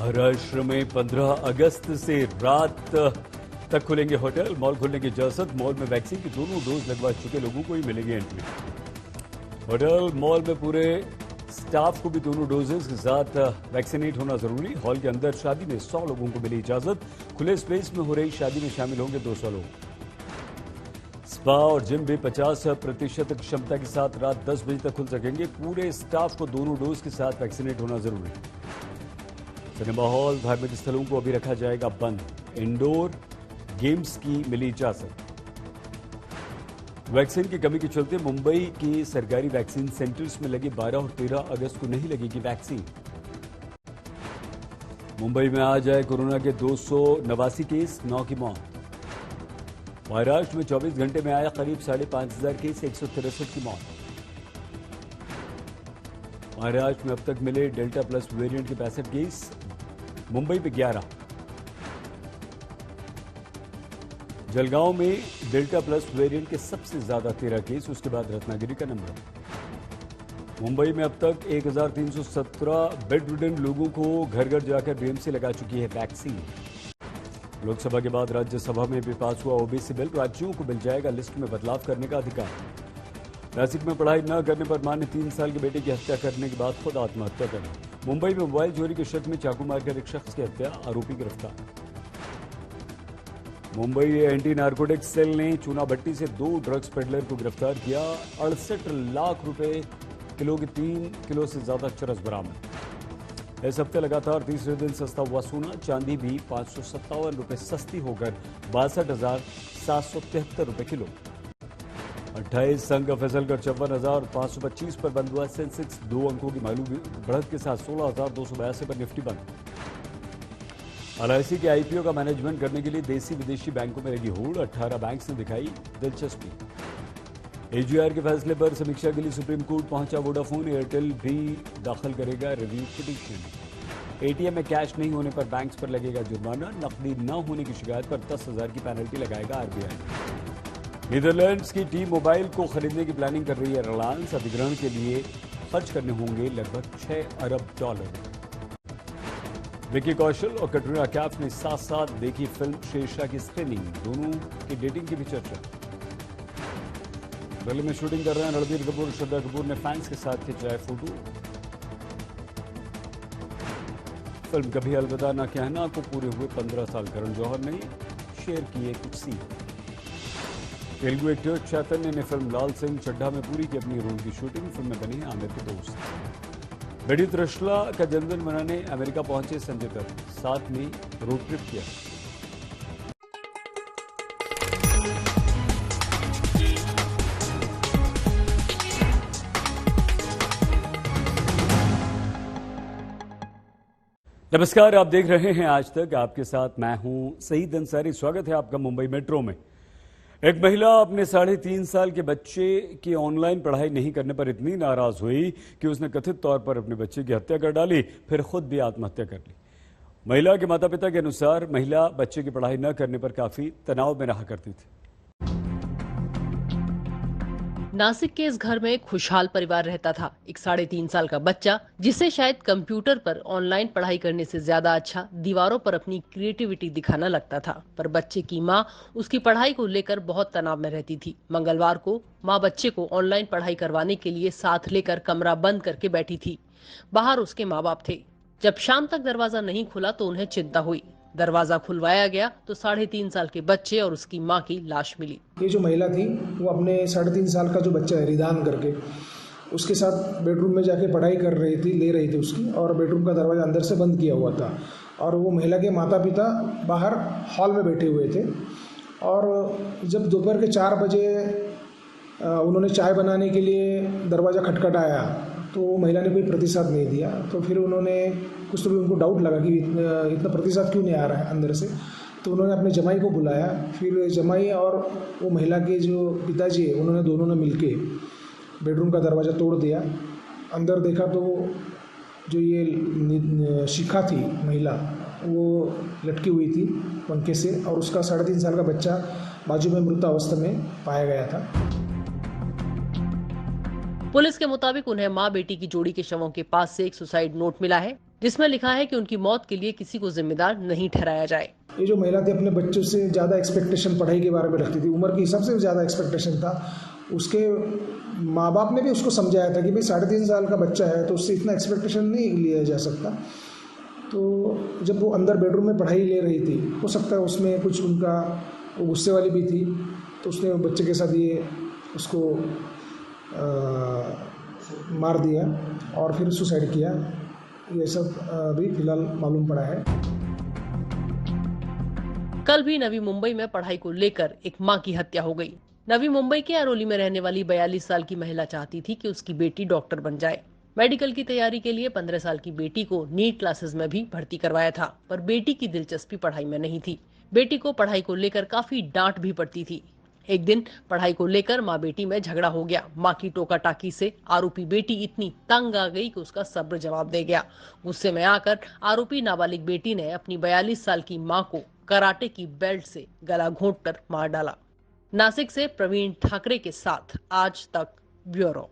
महाराष्ट्र में 15 अगस्त से रात तक खुलेंगे होटल, मॉल खुलने की इजाजत। मॉल में वैक्सीन की दोनों डोज लगवा चुके लोगों को ही मिलेगी एंट्री। होटल मॉल में पूरे स्टाफ को भी दोनों डोजेस के साथ वैक्सीनेट होना जरूरी। हॉल के अंदर शादी में 100 लोगों को मिली इजाजत। खुले स्पेस में हो रही शादी में शामिल होंगे 200 लोग। स्पा और जिम भी 50% क्षमता के साथ रात 10 बजे तक खुल सकेंगे। पूरे स्टाफ को दोनों डोज के साथ वैक्सीनेट होना जरूरी। सिनेमा हॉल, धार्मिक स्थलों को अभी रखा जाएगा बंद। इंडोर गेम्स की मिली इजाजत। वैक्सीन की कमी के चलते मुंबई के सरकारी वैक्सीन सेंटर्स में लगे 12 और 13 अगस्त को नहीं लगेगी वैक्सीन। मुंबई में आज आए कोरोना के 289 केस, 9 की मौत। महाराष्ट्र में 24 घंटे में आया करीब 5,500 केस, 163 की मौत। महाराष्ट्र में अब तक मिले डेल्टा प्लस वेरिएंट के 65 केस, मुंबई में 11। जलगांव में डेल्टा प्लस वेरिएंट के सबसे ज्यादा 13 केस, उसके बाद रत्नागिरी का नंबर। मुंबई में अब तक 1,317 बेड रिडन लोगों को घर घर जाकर बीएमसी लगा चुकी है वैक्सीन। लोकसभा के बाद राज्यसभा में भी पास हुआ ओबीसी बिल। राज्यों को मिल जाएगा लिस्ट में बदलाव करने का अधिकार। नासिक में पढ़ाई न करने पर मां ने 3 साल के बेटे की हत्या करने के बाद खुद आत्महत्या कर ली। मुंबई में मोबाइल चोरी के शक में चाकू मारकर एक शख्स की हत्या, आरोपी गिरफ्तार। मुंबई एंटी नारकोटिक्स सेल ने चूना भट्टी से 2 ड्रग्स पेडलर को गिरफ्तार किया। 68 लाख रुपए किलो की 3 किलो से ज्यादा चरस बरामद। इस हफ्ते लगातार तीसरे दिन सस्ता हुआ सोना। चांदी भी 557 रुपए सस्ती होकर 62,773 रुपए किलो। 28 अंक फिसल कर 54,525 पर बंद हुआ। सेंसेक्स 2 अंकों की मामूली बढ़त के साथ 16,282 पर निफ्टी बंद। एलआईसी के आईपीओ का मैनेजमेंट करने के लिए देसी विदेशी बैंकों में लगी होड़। 18 बैंक्स ने दिखाई दिलचस्पी। एजीआर के फैसले पर समीक्षा के लिए सुप्रीम कोर्ट पहुंचा वोडाफोन। एयरटेल भी दाखिल करेगा रिव्यू पिटीशन। एटीएम में कैश नहीं होने पर बैंक्स पर लगेगा जुर्माना। नकदी न होने की शिकायत पर 10,000 की पेनल्टी लगाएगा आरबीआई। नीदरलैंड्स की टीम मोबाइल को खरीदने की प्लानिंग कर रही है रिलायंस। अधिग्रहण के लिए खर्च करने होंगे लगभग $6 अरब। विकी कौशल और कटरीना कैफ ने साथ साथ देखी फिल्म शेरशाह की स्क्रीनिंग। दोनों की डेटिंग की भी चर्चा। दिल्ली में शूटिंग कर रहे हैं रणबीर कपूर। श्रद्धा कपूर ने फैंस के साथ खिंचाए फोटो। फिल्म कभी अलविदा ना कहना को पूरे हुए 15 साल। करण जौहर ने शेयर किए कुछ सीन। तेलुगु एक्टर चैतन्य ने फिल्म लाल सिंह चड्ढा में पूरी की अपनी रोल की शूटिंग। फिल्म में बने आमिर के दोस्त। बेटी त्रिशला का जन्मदिन मनाने अमेरिका पहुंचे संजय दत्त। साथ में रोड ट्रिप किया। नमस्कार, आप देख रहे हैं आज तक। आपके साथ मैं हूं सईद अंसारी। स्वागत है आपका मुंबई मेट्रो में। एक महिला अपने 3.5 साल के बच्चे की ऑनलाइन पढ़ाई नहीं करने पर इतनी नाराज हुई कि उसने कथित तौर पर अपने बच्चे की हत्या कर डाली, फिर खुद भी आत्महत्या कर ली। महिला के माता पिता के अनुसार महिला बच्चे की पढ़ाई न करने पर काफी तनाव में रहा करती थी। नासिक के इस घर में एक खुशहाल परिवार रहता था। एक 3.5 साल का बच्चा जिसे शायद कंप्यूटर पर ऑनलाइन पढ़ाई करने से ज्यादा अच्छा दीवारों पर अपनी क्रिएटिविटी दिखाना लगता था। पर बच्चे की मां उसकी पढ़ाई को लेकर बहुत तनाव में रहती थी। मंगलवार को मां बच्चे को ऑनलाइन पढ़ाई करवाने के लिए साथ लेकर कमरा बंद करके बैठी थी। बाहर उसके माँ बाप थे। जब शाम तक दरवाजा नहीं खुला तो उन्हें चिंता हुई। दरवाजा खुलवाया गया तो 3.5 साल के बच्चे और उसकी मां की लाश मिली। ये जो महिला थी वो अपने 3.5 साल का जो बच्चा है रिदान करके उसके साथ बेडरूम में जाके पढ़ाई कर रही थी, ले रही थी उसकी, और बेडरूम का दरवाजा अंदर से बंद किया हुआ था। और वो महिला के माता पिता बाहर हॉल में बैठे हुए थे। और जब दोपहर के 4 बजे उन्होंने चाय बनाने के लिए दरवाज़ा खटखटाया तो वो महिला ने कोई प्रतिसाद नहीं दिया। तो फिर उन्होंने कुछ तो भी उनको डाउट लगा कि इतना प्रतिसाद क्यों नहीं आ रहा है अंदर से। तो उन्होंने अपने जमाई को बुलाया। फिर जमाई और वो महिला के जो पिताजी है उन्होंने दोनों ने मिलके बेडरूम का दरवाज़ा तोड़ दिया। अंदर देखा तो जो ये शिखा थी महिला वो लटकी हुई थी पंखे से, और उसका 3.5 साल का बच्चा बाजू में मृत अवस्था में पाया गया था। पुलिस के मुताबिक उन्हें मां बेटी की जोड़ी के शवों के पास से एक सुसाइड नोट मिला है जिसमें लिखा है कि उनकी मौत के लिए किसी को जिम्मेदार नहीं ठहराया जाए। ये जो महिला थी अपने बच्चों से ज़्यादा एक्सपेक्टेशन पढ़ाई के बारे में रखती थी, उम्र के हिसाब से ज़्यादा एक्सपेक्टेशन था। उसके माँ बाप ने भी उसको समझाया था कि भाई 3.5 साल का बच्चा है तो उससे इतना एक्सपेक्टेशन नहीं लिया जा सकता। तो जब वो अंदर बेडरूम में पढ़ाई ले रही थी, हो सकता है उसमें कुछ उनका वो गुस्से वाली भी थी, तो उसने बच्चे के साथ ये उसको मार दिया और फिर सुसाइड किया। ये सब अभी फिलहाल मालूम पड़ा है। कल भी नवी मुंबई में पढ़ाई को लेकर एक मां की हत्या हो गई। नवी मुंबई के अरोली में रहने वाली 42 साल की महिला चाहती थी कि उसकी बेटी डॉक्टर बन जाए। मेडिकल की तैयारी के लिए 15 साल की बेटी को नीट क्लासेस में भी भर्ती करवाया था, पर बेटी की दिलचस्पी पढ़ाई में नहीं थी। बेटी को पढ़ाई को लेकर काफी डांट भी पड़ती थी। एक दिन पढ़ाई को लेकर माँ बेटी में झगड़ा हो गया। माँ की टोका टाकी से आरोपी बेटी इतनी तंग आ गई कि उसका सब्र जवाब दे गया। गुस्से में आकर आरोपी नाबालिग बेटी ने अपनी 42 साल की माँ को कराटे की बेल्ट से गला घोंटकर मार डाला। नासिक से प्रवीण ठाकरे के साथ आज तक ब्यूरो।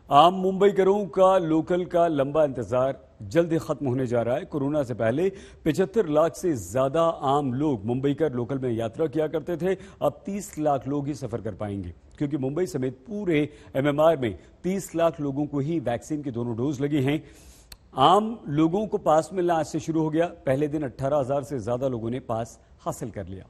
आम मुंबईकरों का लोकल का लंबा इंतजार जल्द ही खत्म होने जा रहा है। कोरोना से पहले 75 लाख से ज्यादा आम लोग मुंबईकर लोकल में यात्रा किया करते थे। अब 30 लाख लोग ही सफर कर पाएंगे, क्योंकि मुंबई समेत पूरे एमएमआर में 30 लाख लोगों को ही वैक्सीन की दोनों डोज लगी हैं। आम लोगों को पास मिलना आज से शुरू हो गया। पहले दिन 18,000 से ज्यादा लोगों ने पास हासिल कर लिया।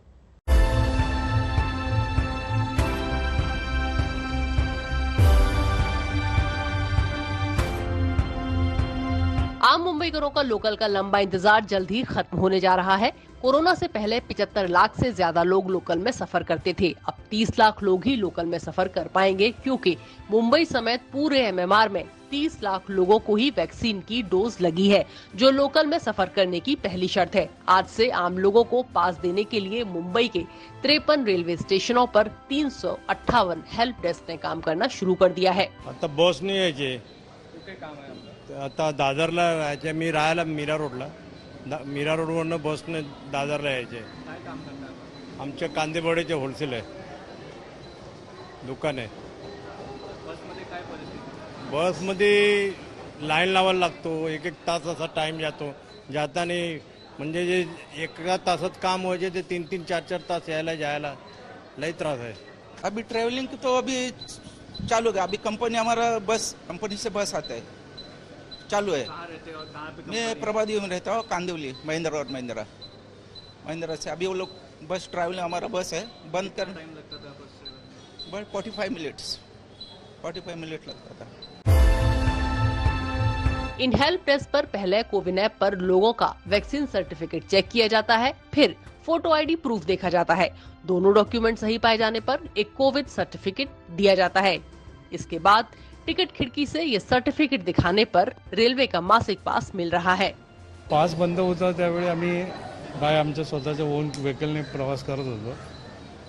आम मुंबईकरों का लोकल का लंबा इंतजार जल्द ही खत्म होने जा रहा है। कोरोना से पहले 75 लाख से ज्यादा लोग लोकल में सफर करते थे। अब 30 लाख लोग ही लोकल में सफर कर पाएंगे, क्योंकि मुंबई समेत पूरे एमएमआर में 30 लाख लोगों को ही वैक्सीन की डोज लगी है, जो लोकल में सफर करने की पहली शर्त है। आज से आम लोगों को पास देने के लिए मुंबई के 53 रेलवे स्टेशनों पर 358 हेल्प डेस्क ने काम करना शुरू कर दिया है। आता बस नाही यायचे, आता दादरला यायचे। मी राहायला मीरा रोडला, मीरा रोडवरनं बसने दादरला यायचे। आमच्या कांदेबोड्याचे होलसेल आहे, दुकान आहे। बसमध्ये लाईन लावायला लागतो, एक तास असा टाइम जातो। जाताना म्हणजे जे एका तासात काम व्हायचे ते 3-3, 4-4 तास यायला जायला लई त्रास है। अभी ट्रैवलिंग तो अभी चालू है। अभी कंपनी हमारा बस कंपनी से बस आता है, चालू है। मैं प्रभादेवी में रहता हूँ, कांदिवली महिंद्रा और महिंद्रा से अभी वो लोग बस ट्रैवलिंग हमारा बस है बंद कर टाइम लगता था बस 45 मिनट लगता था। इन हेल्प डेस्क पर पहले कोविन ऐप पर लोगों का वैक्सीन सर्टिफिकेट चेक किया जाता है, फिर फोटो आईडी प्रूफ देखा जाता है। दोनों डॉक्यूमेंट सही पाए जाने पर एक कोविड सर्टिफिकेट दिया जाता है। इसके बाद टिकट खिड़की से ये सर्टिफिकेट दिखाने पर रेल्वे का मासिक पास मिल रहा है। पास बंद होता त्यावेळी आम्ही बाय आमच्या स्वतःच्या ओन व्हेकलने प्रवास करत होतो,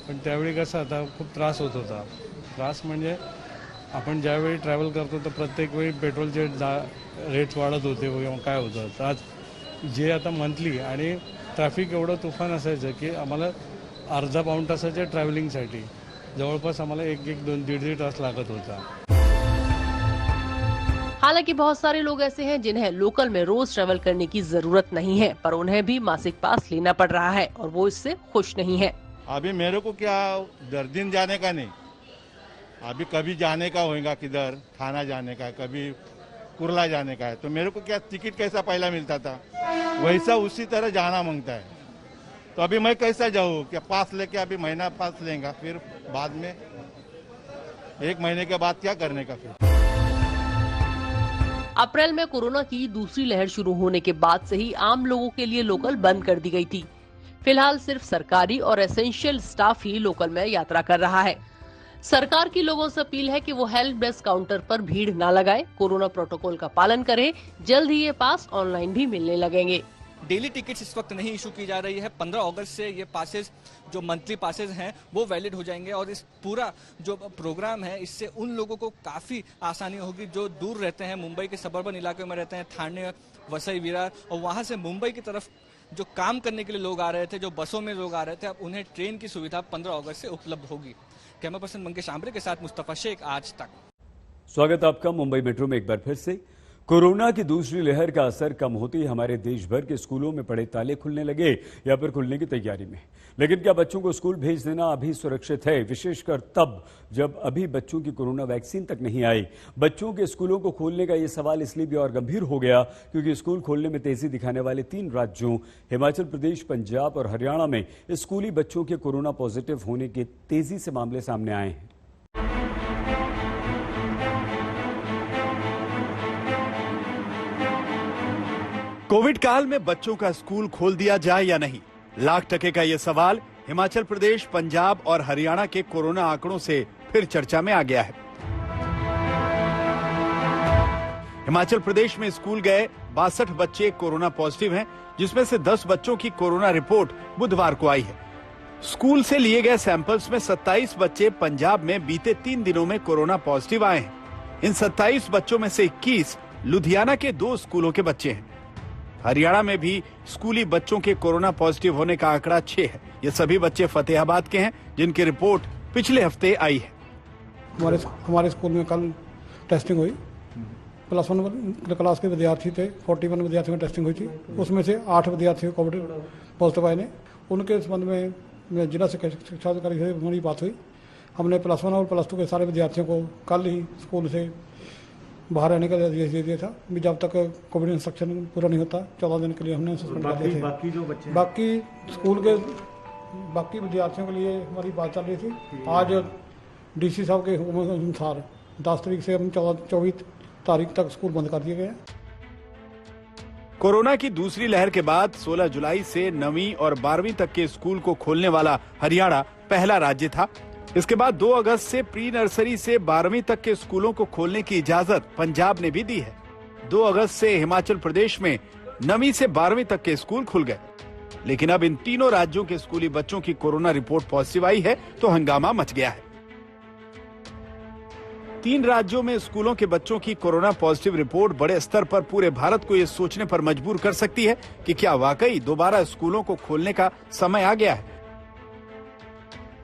पण त्यावेळी कसं आता खूप त्रास होत होता। त्रास म्हणजे आपण ज्यावेळी ट्रॅव्हल करतो तर प्रत्येक वेळी पेट्रोलचे रेट्स वाढत होते किंवा काय होतं। आज जे आता मंथली आणि ट्रॅफिक एवढं तुफान असायचं की आम्हाला अर्धा पाऊण तासाच्या ट्रॅव्हलिंगसाठी जवळपास आम्हाला 1-1, 2-2 तास लागत होता। हालांकि बहुत सारे लोग ऐसे हैं जिन्हें लोकल में रोज ट्रैवल करने की जरूरत नहीं है, पर उन्हें भी मासिक पास लेना पड़ रहा है और वो इससे खुश नहीं है। अभी मेरे को क्या दिन जाने का नहीं, अभी कभी जाने का होगा, किधर थाना जाने का, कभी कुर्ला जाने का है, तो मेरे को क्या टिकट कैसा पहला मिलता था वैसा उसी तरह जाना मांगता है। तो अभी मैं कैसा जाऊँ, क्या पास लेके अभी महीना पास लेगा, फिर बाद में 1 महीने के बाद क्या करने का। फिर अप्रैल में कोरोना की दूसरी लहर शुरू होने के बाद से ही आम लोगों के लिए लोकल बंद कर दी गई थी। फिलहाल सिर्फ सरकारी और एसेंशियल स्टाफ ही लोकल में यात्रा कर रहा है। सरकार की लोगों से अपील है कि वो हेल्प डेस्क काउंटर पर भीड़ न लगाए, कोरोना प्रोटोकॉल का पालन करें। जल्द ही ये पास ऑनलाइन भी मिलने लगेंगे। डेली टिकट्स इस वक्त नहीं इशू की जा रही है। 15 अगस्त से ये पासेस जो मंथली पासेस हैं वो वैलिड हो जाएंगे और इस पूरा जो प्रोग्राम है इससे उन लोगों को काफ़ी आसानी होगी जो दूर रहते हैं, मुंबई के सबर्बन इलाके में रहते हैं, ठाणे, वसई, विरार, और वहाँ से मुंबई की तरफ जो काम करने के लिए लोग आ रहे थे, जो बसों में लोग आ रहे थे, अब उन्हें ट्रेन की सुविधा 15 अगस्त से उपलब्ध होगी। कैमरा पर्सन मंगेश आंबरे के साथ मुस्तफा शेख, आज तक। स्वागत आपका मुंबई मेट्रो में एक बार फिर से। कोरोना की दूसरी लहर का असर कम होते ही हमारे देश भर के स्कूलों में पड़े ताले खुलने लगे या फिर खुलने की तैयारी में। लेकिन क्या बच्चों को स्कूल भेज देना अभी सुरक्षित है, विशेषकर तब जब अभी बच्चों की कोरोना वैक्सीन तक नहीं आई। बच्चों के स्कूलों को खोलने का यह सवाल इसलिए भी और गंभीर हो गया क्योंकि स्कूल खोलने में तेजी दिखाने वाले 3 राज्यों हिमाचल प्रदेश, पंजाब और हरियाणा में स्कूली बच्चों के कोरोना पॉजिटिव होने के तेजी से मामले सामने आए हैं। कोविड काल में बच्चों का स्कूल खोल दिया जाए या नहीं, लाख टके का यह सवाल हिमाचल प्रदेश, पंजाब और हरियाणा के कोरोना आंकड़ों से फिर चर्चा में आ गया है। हिमाचल प्रदेश में स्कूल गए 62 बच्चे कोरोना पॉजिटिव हैं, जिसमें से 10 बच्चों की कोरोना रिपोर्ट बुधवार को आई है। स्कूल से लिए गए सैंपल्स में 27 बच्चे पंजाब में बीते 3 दिनों में कोरोना पॉजिटिव आए हैं। इन 27 बच्चों में से 21 लुधियाना के 2 स्कूलों के बच्चे हैं। हरियाणा में भी स्कूली बच्चों के कोरोना पॉजिटिव होने का आंकड़ा 6 है। ये सभी बच्चे फतेहाबाद के हैं, जिनकी रिपोर्ट पिछले हफ्ते आई है। हमारे स्कूल में कल टेस्टिंग हुई। +1 क्लास के विद्यार्थी थे, 41 विद्यार्थियों में टेस्टिंग हुई थी। उसमें से 8 विद्यार्थियों को कोविड पॉजिटिव आए ने। उनके संबंध में जिला शिक्षा अधिकारी से हमारी बात हुई। हमने +1 और +2 के सारे विद्यार्थियों को कल ही स्कूल से बाहर रहने का आदेश दे दिया था। जब तक कोविड इंस्ट्रक्शन पूरा नहीं होता 14 दिन के लिए हमने सस्पेंड कर दिए थे। बाकी जो बच्चे बाकी स्कूल के बाकी विद्यार्थियों के लिए हमारी बात चल रही थी। आज डीसी साहब के हुक्म अनुसार 10 तारीख से हम 24 तारीख तक स्कूल बंद कर दिए गए। कोरोना की दूसरी लहर के बाद 16 जुलाई से 9वीं और 12वीं तक के स्कूल को खोलने वाला हरियाणा पहला राज्य था। इसके बाद 2 अगस्त से प्री नर्सरी से 12वीं तक के स्कूलों को खोलने की इजाजत पंजाब ने भी दी है। 2 अगस्त से हिमाचल प्रदेश में 9वीं से 12वीं तक के स्कूल खुल गए। लेकिन अब इन तीनों राज्यों के स्कूली बच्चों की कोरोना रिपोर्ट पॉजिटिव आई है तो हंगामा मच गया है। 3 राज्यों में स्कूलों के बच्चों की कोरोना पॉजिटिव रिपोर्ट बड़े स्तर पर पूरे भारत को यह सोचने पर मजबूर कर सकती है कि क्या वाकई दोबारा स्कूलों को खोलने का समय आ गया है।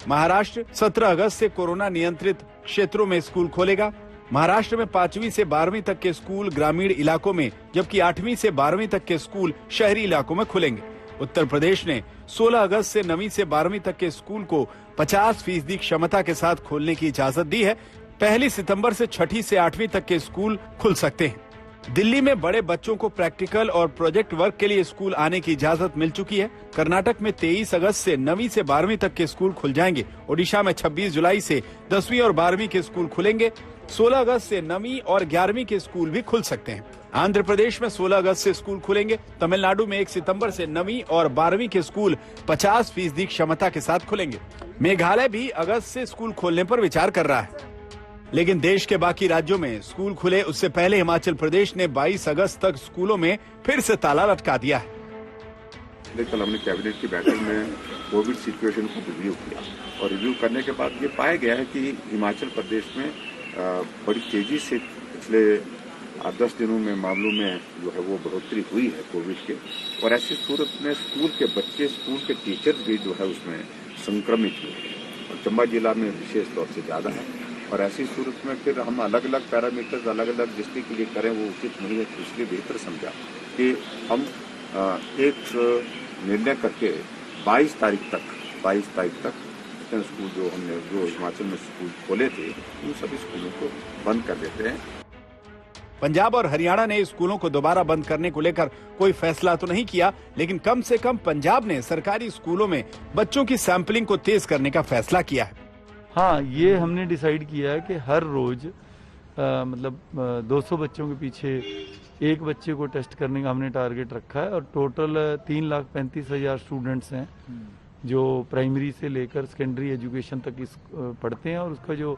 महाराष्ट्र 17 अगस्त से कोरोना नियंत्रित क्षेत्रों में स्कूल खोलेगा। महाराष्ट्र में 5वीं से 12वीं तक के स्कूल ग्रामीण इलाकों में, जबकि 8वीं से 12वीं तक के स्कूल शहरी इलाकों में खुलेंगे। उत्तर प्रदेश ने 16 अगस्त से 9वीं से 12वीं तक के स्कूल को 50% क्षमता के साथ खोलने की इजाजत दी है। 1 सितंबर से 6ठी से 8वीं तक के स्कूल खुल सकते हैं। दिल्ली में बड़े बच्चों को प्रैक्टिकल और प्रोजेक्ट वर्क के लिए स्कूल आने की इजाजत मिल चुकी है। कर्नाटक में 23 अगस्त से 9वीं से 12वीं तक के स्कूल खुल जाएंगे। ओडिशा में 26 जुलाई से 10वीं और 12वीं के स्कूल खुलेंगे। 16 अगस्त से 9वीं और 11वीं के स्कूल भी खुल सकते हैं। आंध्र प्रदेश में 16 अगस्त से स्कूल खुलेंगे। तमिलनाडु में 1 सितंबर से 9वीं और 12वीं के स्कूल 50% क्षमता के साथ खुलेंगे। मेघालय भी अगस्त से स्कूल खोलने पर विचार कर रहा है। लेकिन देश के बाकी राज्यों में स्कूल खुले उससे पहले हिमाचल प्रदेश ने 22 अगस्त तक स्कूलों में फिर से ताला लटका दिया है। कल हमने कैबिनेट की बैठक में कोविड सिचुएशन को रिव्यू किया और रिव्यू करने के बाद ये पाया गया है कि हिमाचल प्रदेश में बड़ी तेजी से पिछले 10 दिनों में मामलों में जो है वो बढ़ोतरी हुई है कोविड के। और ऐसी सूरत में स्कूल के बच्चे, स्कूल के टीचर्स भी जो है उसमें संक्रमित हुए और चंबा जिला में विशेष तौर से ज्यादा है। और ऐसी सूरत में फिर हम अलग अलग पैरामीटर्स अलग अलग डिस्ट्रिक्ट के लिए करें वो उचित नहीं है। इसलिए बेहतर समझा कि हम एक निर्णय करके 22 तारीख तक स्कूल जो हिमाचल में स्कूल खोले थे उन सभी स्कूलों को बंद कर देते हैं। पंजाब और हरियाणा ने स्कूलों को दोबारा बंद करने को लेकर कोई फैसला तो नहीं किया, लेकिन कम से कम पंजाब ने सरकारी स्कूलों में बच्चों की सैंपलिंग को तेज करने का फैसला किया है। हाँ, ये हमने डिसाइड किया है कि हर रोज 200 बच्चों के पीछे एक बच्चे को टेस्ट करने का हमने टारगेट रखा है। और टोटल 3,35,000 स्टूडेंट्स हैं जो प्राइमरी से लेकर सेकेंडरी एजुकेशन तक पढ़ते हैं। और उसका जो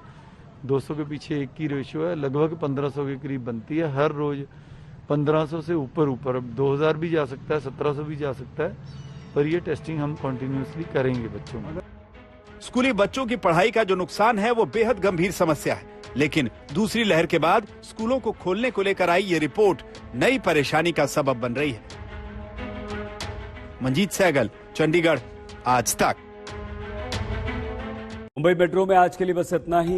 200 के पीछे 1 की रेशियो है लगभग 1500 के करीब बनती है। हर रोज 1500 से ऊपर अब 2000 भी जा सकता है, 1700 भी जा सकता है, पर ये टेस्टिंग हम कंटिन्यूसली करेंगे बच्चों में। स्कूली बच्चों की पढ़ाई का जो नुकसान है वो बेहद गंभीर समस्या है, लेकिन दूसरी लहर के बाद स्कूलों को खोलने को लेकर आई ये रिपोर्ट नई परेशानी का सबब बन रही है। मंजीत सहगल, चंडीगढ़, आज तक। मुंबई मेट्रो में आज के लिए बस इतना ही।